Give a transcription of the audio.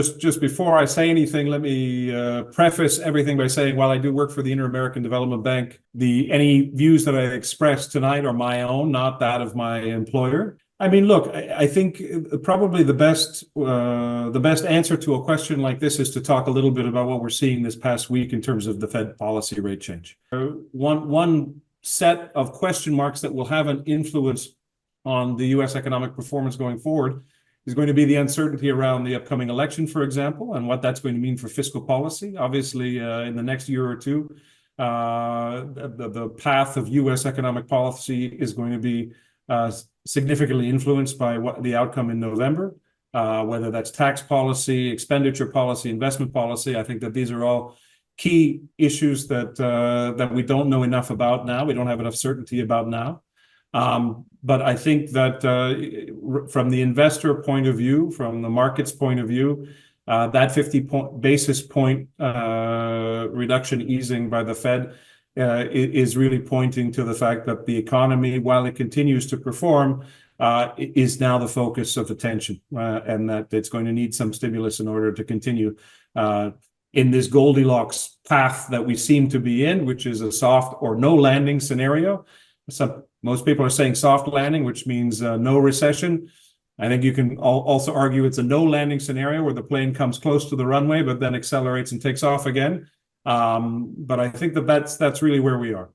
just before I say anything, let me preface everything by saying, while I do work for the Inter-American Development Bank, any views that I express tonight are my own, not that of my employer. I mean, look, I think probably the best answer to a question like this is to talk a little bit about what we're seeing this past week in terms of the Fed policy rate change. One set of question marks that will have an influence on the U.S. economic performance going forward is going to be the uncertainty around the upcoming election, for example, and what that's going to mean for fiscal policy. Obviously, in the next year or two, the path of U.S. economic policy is going to be significantly influenced by what the outcome in November, whether that's tax policy, expenditure policy, investment policy. I think that these are all key issues that we don't know enough about now. We don't have enough certainty about now. But I think that from the investor point of view, from the market's point of view, that 50 basis point reduction easing by the Fed is really pointing to the fact that the economy, while it continues to perform, is now the focus of attention, and that it's going to need some stimulus in order to continue in this Goldilocks path that we seem to be in, which is a soft or no landing scenario. Most people are saying soft landing, which means no recession. I think you can also argue it's a no landing scenario where the plane comes close to the runway, but then accelerates and takes off again. But I think that's really where we are.